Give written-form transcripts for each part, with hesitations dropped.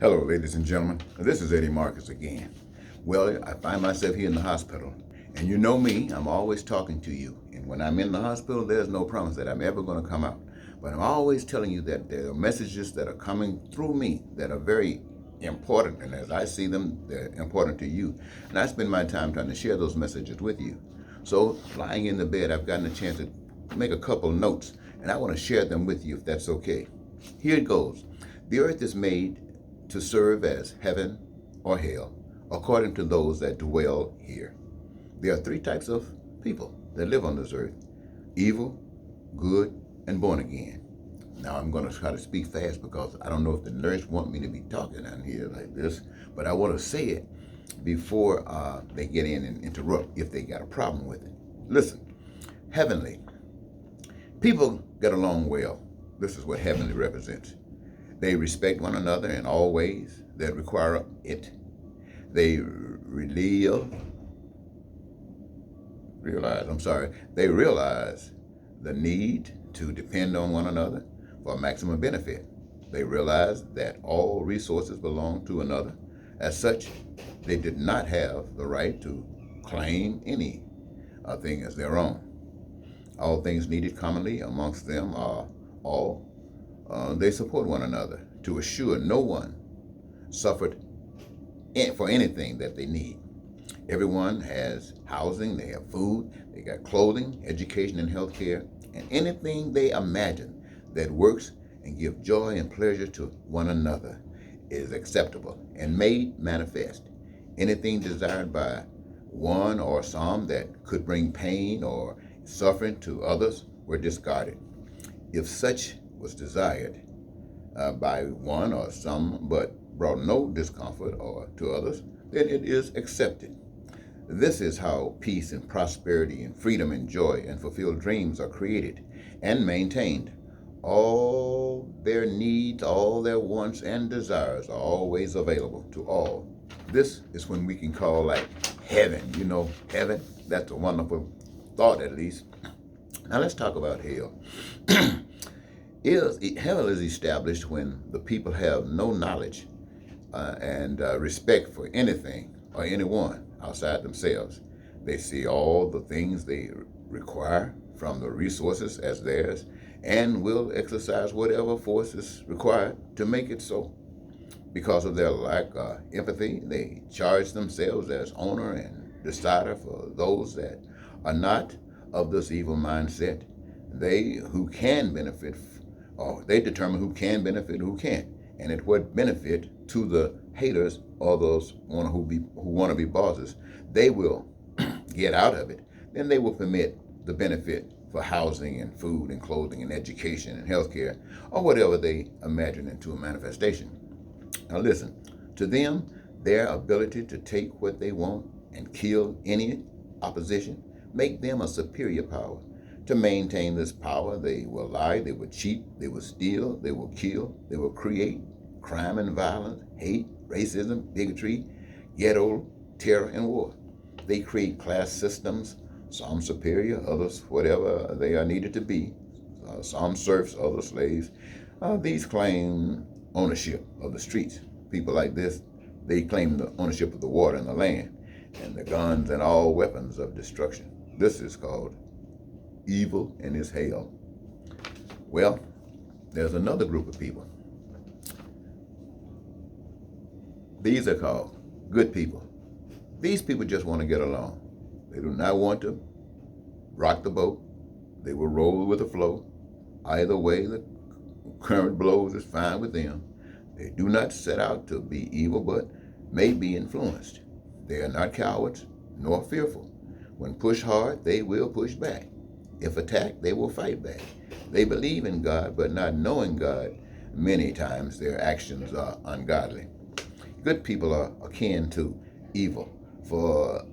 Hello, ladies and gentlemen. This is Eddie Marcus again. Well, I find myself here in the hospital, and you know me, I'm always talking to you. And when I'm in the hospital, there's no promise that I'm ever going to come out. But I'm always telling you that there are messages that are coming through me that are very important, and as I see them, they're important to you. And I spend my time trying to share those messages with you. So, lying in the bed, I've gotten a chance to make a couple notes, and I want to share them with you if that's okay. Here it goes. The earth is made to serve as heaven or hell, according to those that dwell here. There are three types of people that live on this earth: evil, good, and born again. Now I'm going to try to speak fast because I don't know if the nurse want me to be talking down here like this, but I want to say it before they get in and interrupt if they got a problem with it. Listen, heavenly. People get along well. This is what heavenly represents. They respect one another in all ways that require it. They realize the need to depend on one another for maximum benefit. They realize that all resources belong to another. As such, they did not have the right to claim any thing as their own. All things needed commonly amongst them are all. They support one another to assure no one suffered for anything that they need. Everyone has housing, they have food, they got clothing, education, and health care, and anything they imagine that works and gives joy and pleasure to one another is acceptable and made manifest. Anything desired by one or some that could bring pain or suffering to others were discarded. If such was desired by one or some but brought no discomfort or to others, then it is accepted. This is how peace and prosperity and freedom and joy and fulfilled dreams are created and maintained. All their needs, all their wants and desires are always available to all. This is when we can call like heaven. You know, heaven, that's a wonderful thought at least. Now let's talk about hell. Hell is established when the people have no knowledge and respect for anything or anyone outside themselves. They see all the things they require from the resources as theirs and will exercise whatever force is required to make it so. Because of their lack of empathy, they charge themselves as owner and decider for those that are not of this evil mindset. They determine who can benefit and who can't, and at what benefit to the haters or those who want to be bosses. They will get out of it. Then they will permit the benefit for housing and food and clothing and education and healthcare or whatever they imagine into a manifestation. Now listen, to them, their ability to take what they want and kill any opposition make them a superior power. To maintain this power, they will lie, they will cheat, they will steal, they will kill, they will create crime and violence, hate, racism, bigotry, ghetto, terror, and war. They create class systems, some superior, others whatever they are needed to be, some serfs, others slaves. These claim ownership of the streets. People like this, they claim the ownership of the water and the land, and the guns and all weapons of destruction. This is called evil and is hell. Well, there's another group of people. These are called good people. These people just want to get along. They do not want to rock the boat. They will roll with the flow. Either way the current blows is fine with them. They do not set out to be evil, but may be influenced. They are not cowards nor fearful. When pushed hard, they will push back. If attacked, they will fight back. They believe in God, but not knowing God, many times their actions are ungodly. Good people are akin to evil, for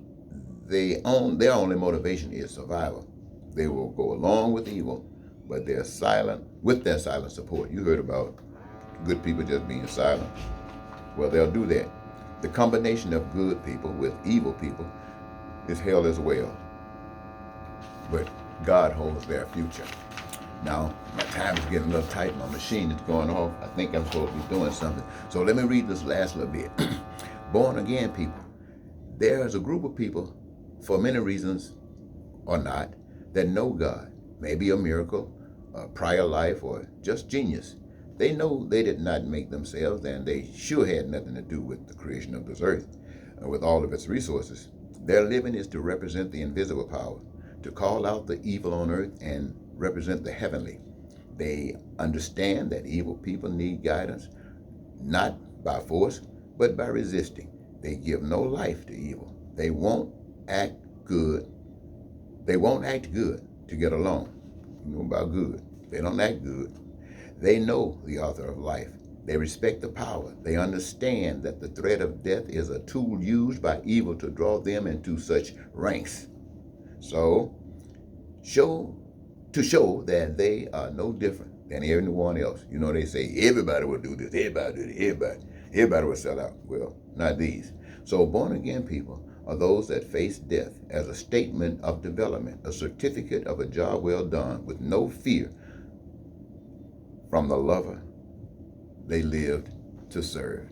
their only motivation is survival. They will go along with evil, but they're silent with their silent support. You heard about good people just being silent. Well, they'll do that. The combination of good people with evil people is hell as well. But God holds their future. Now, my time is getting a little tight. My machine is going off. I think I'm supposed to be doing something. So let me read this last little bit. Born again people. There is a group of people, for many reasons or not, that know God. Maybe a miracle, a prior life, or just genius. They know they did not make themselves, and they sure had nothing to do with the creation of this earth, with all of its resources. Their living is to represent the invisible power, to call out the evil on earth and represent the heavenly. They understand that evil people need guidance, not by force, but by resisting. They give no life to evil. They won't act good. They won't act good to get along. You know about good. They don't act good. They know the author of life. They respect the power. They understand that the threat of death is a tool used by evil to draw them into such ranks. So, show that they are no different than everyone else. You know, they say everybody will do this, everybody do this, everybody will sell out. Well, not these. So born again people are those that face death as a statement of development, a certificate of a job well done, with no fear from the lover they lived to serve.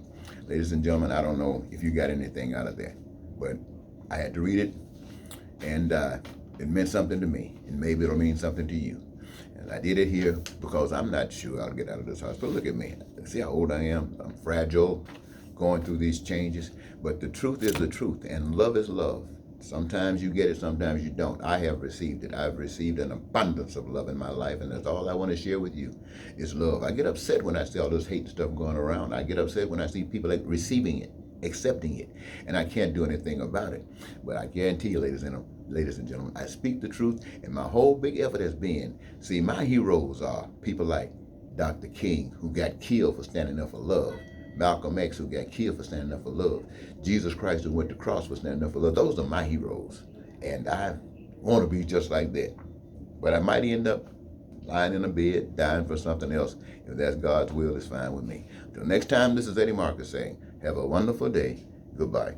Ladies and gentlemen, I don't know if you got anything out of that, but I had to read it, and it meant something to me, and maybe it'll mean something to you. And I did it here because I'm not sure I'll get out of this hospital. Look at me. See how old I am? I'm fragile, going through these changes. But the truth is the truth, and love is love. Sometimes you get it, sometimes you don't. I have received it. I've received an abundance of love in my life, and that's all I want to share with you is love. I get upset when I see all this hate stuff going around. I get upset when I see people like receiving it, accepting it, and I can't do anything about it. But I guarantee you, ladies and gentlemen, I speak the truth, and my whole big effort has been, see, my heroes are people like Dr. King, who got killed for standing up for love. Malcolm X, who got killed for standing up for love. Jesus Christ, who went to the cross for standing up for love. Those are my heroes. And I want to be just like that. But I might end up lying in a bed, dying for something else. If that's God's will, it's fine with me. Until next time, this is Eddie Marcus saying, have a wonderful day. Goodbye.